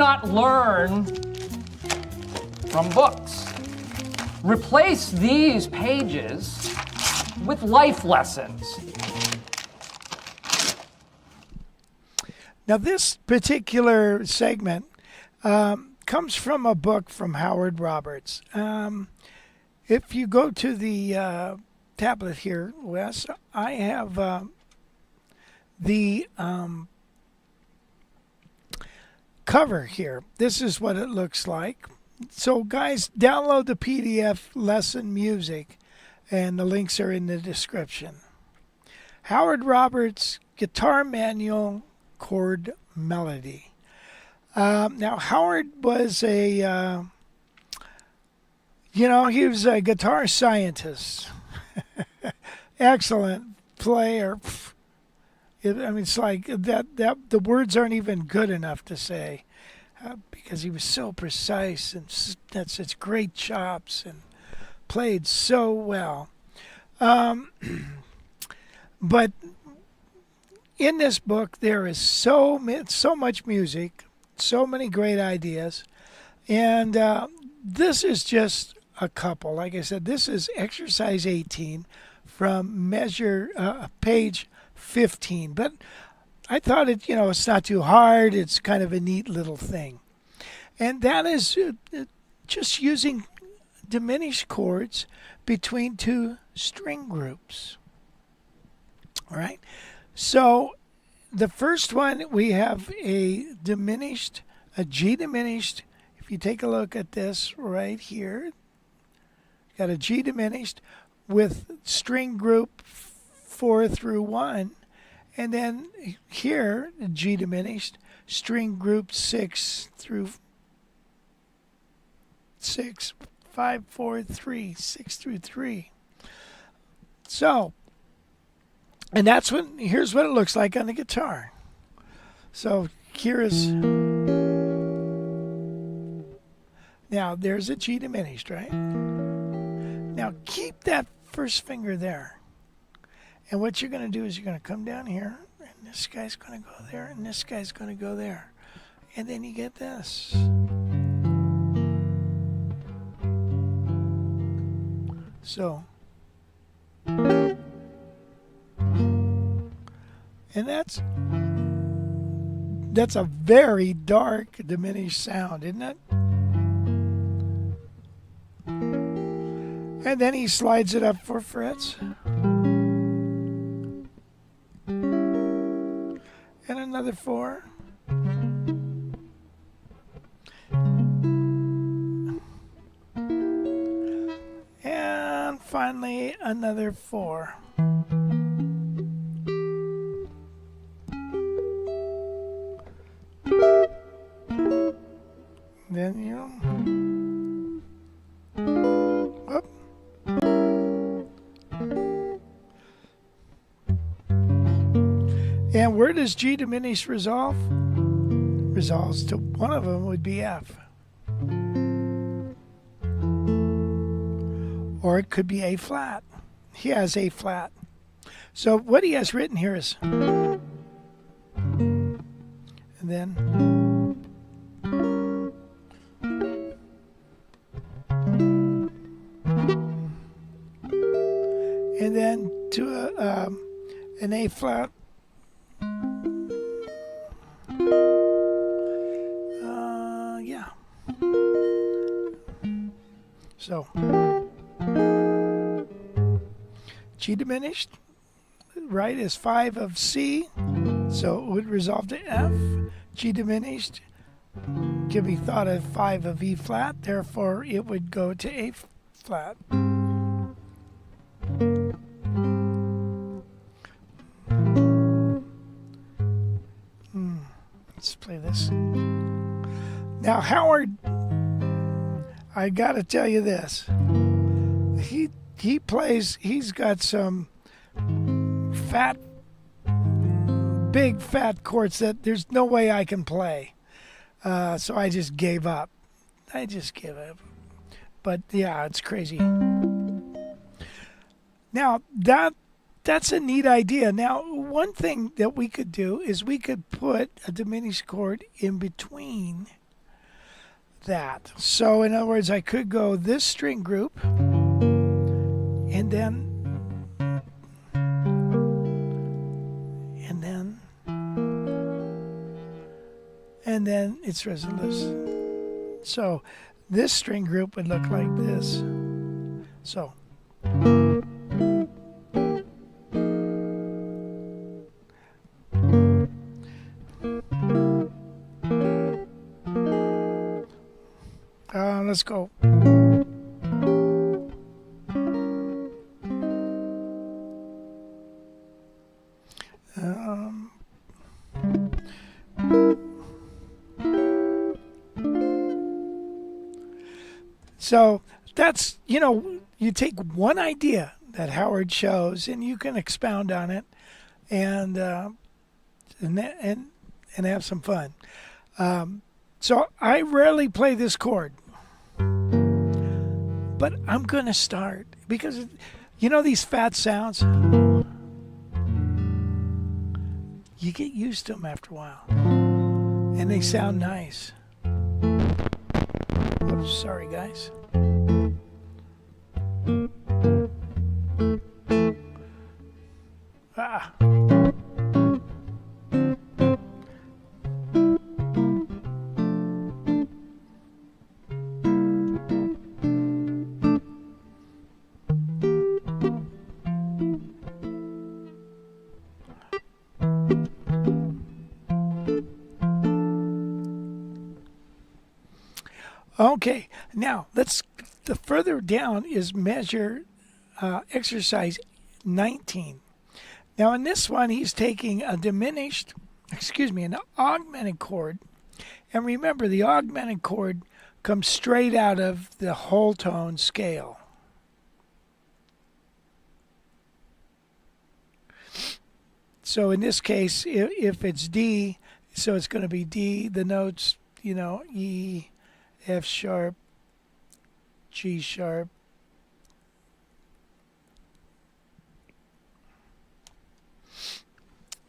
not learn from books. Replace these pages with life lessons. Now, this particular segment comes from a book from Howard Roberts. If you go to the tablet here, Wes, I have the cover here. This is what it looks like. So, guys, download the PDF lesson music, and the links are in the description. Howard Roberts Guitar Manual Chord Melody. Now, Howard was he was a guitar scientist. Excellent player. It's like that the words aren't even good enough to say because he was so precise and had such great chops and played so well. But in this book, there is so much music, so many great ideas, and this is just a couple. Like I said, this is exercise 18 from page 15. But I thought it's not too hard. It's kind of a neat little thing, and that is just using diminished chords between two string groups. All right. So the first one, we have a G diminished. If you take a look at this right here, got a G diminished with string group 4 through 1. And then here, G diminished, string group 6 through 6, 5, 4, 3, 6 through 3. So, and here's what it looks like on the guitar. So here is, now there's a G diminished, right? Now keep that first finger there. And what you're going to do is you're going to come down here, and this guy's going to go there, and this guy's going to go there. And then you get this. So, and that's a very dark diminished sound, isn't it? And then he slides it up 4 frets. And another 4. And finally another 4. Then up. And where does G diminished resolve? Resolves to one of them would be F. Or it could be A flat. He has A flat. So what he has written here is, and then to an A flat. Yeah. So G diminished, right, is 5 of C, so it would resolve to F. G diminished can be thought of 5 of E flat, therefore it would go to A flat. Let's play this. Now Howard, I gotta tell you this. He plays, he's got some big fat chords that there's no way I can play. So I just gave up. But yeah, it's crazy. Now that's a neat idea. Now, one thing that we could do is we could put a diminished chord in between that. So in other words, I could go this string group and then it's resolution. So this string group would look like this. So let's go. So that's, you take one idea that Howard shows and you can expound on it and have some fun. So I rarely play this chord, but I'm going to start because, these fat sounds, you get used to them after a while and they sound nice. Oops, sorry guys. Ah. Okay, now the further down is measure exercise 19. Now in this one, he's taking an augmented chord. And remember, the augmented chord comes straight out of the whole tone scale. So in this case, if it's D, so it's going to be D, the notes, E, F sharp, G sharp,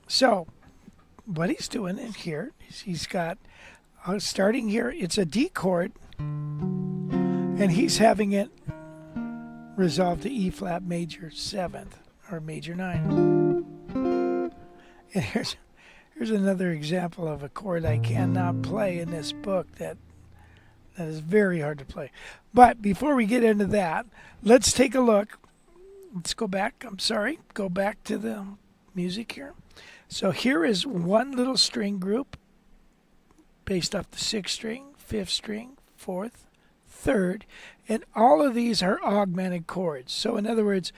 so what he's doing in here is he's got, starting here, it's a D chord, and he's having it resolve to E flat major 7th or major 9. And here's another example of a chord I cannot play in this book that is very hard to play. But before we get into that, let's take a look. Let's go back. Go back to the music here. So here is one little string group based off the 6th string, 5th string, 4th, 3rd, and all of these are augmented chords. So in other words,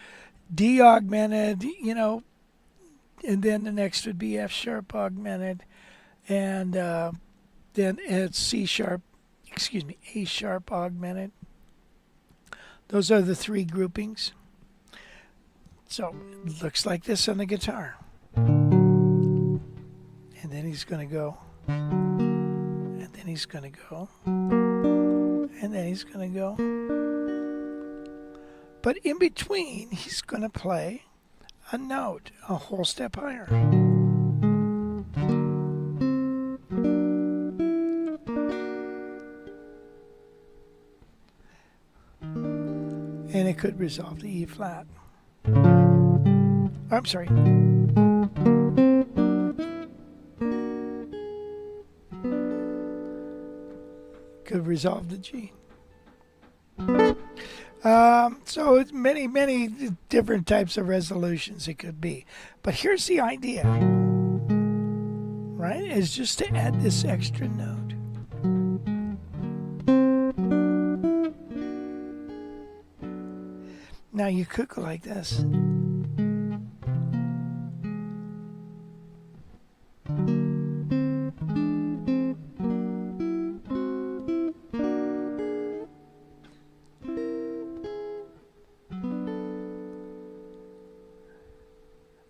D augmented, and then the next would be F sharp augmented, and then it's A sharp augmented. Those are the 3 groupings. So it looks like this on the guitar. And then he's going to go. And then he's going to go. And then he's going to go. But in between, he's going to play a note, a whole step higher. And it could resolve to E flat. I'm sorry. Could resolve to G. So it's many different types of resolutions it could be. But here's the idea, right? Is just to add this extra note. Now you could go like this.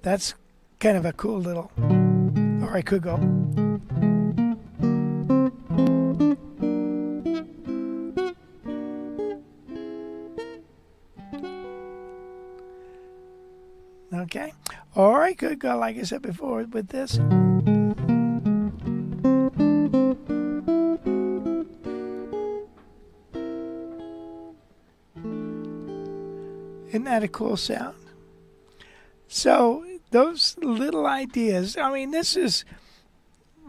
That's kind of a cool little, or I could go. Okay, or I could go, like I said before, with this. Isn't that a cool sound? So those little ideas, I mean, this is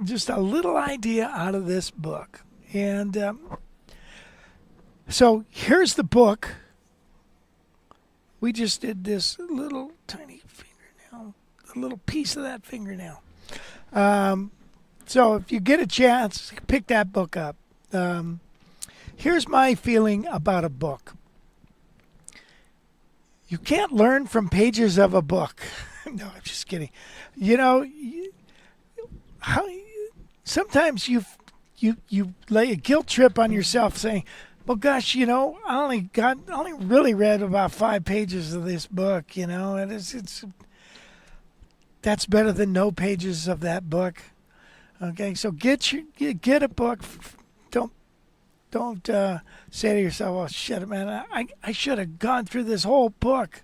just a little idea out of this book. And so here's the book. We just did this little tiny fingernail, a little piece of that fingernail. So if you get a chance, pick that book up. Here's my feeling about a book. You can't learn from pages of a book. No, I'm just kidding. You know, sometimes you lay a guilt trip on yourself saying, well, gosh, you know, I only really read about 5 pages of this book, you know, and that's better than no pages of that book. Okay, so get a book. Don't say to yourself, "Oh shit, man, I should have gone through this whole book."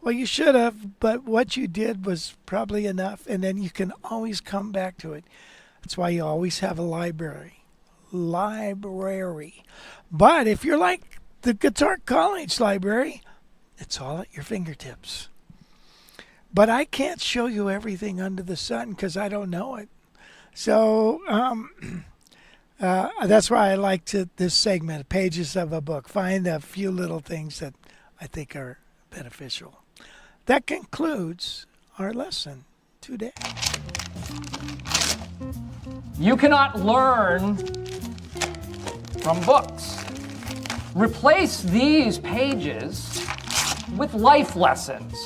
Well, you should have, but what you did was probably enough, and then you can always come back to it. That's why you always have a library. But if you're like the Guitar College library, it's all at your fingertips. But I can't show you everything under the sun because I don't know it. So that's why I like this segment, Pages of a Book. Find a few little things that I think are beneficial. That concludes our lesson today. You cannot learn from books. Replace these pages with life lessons.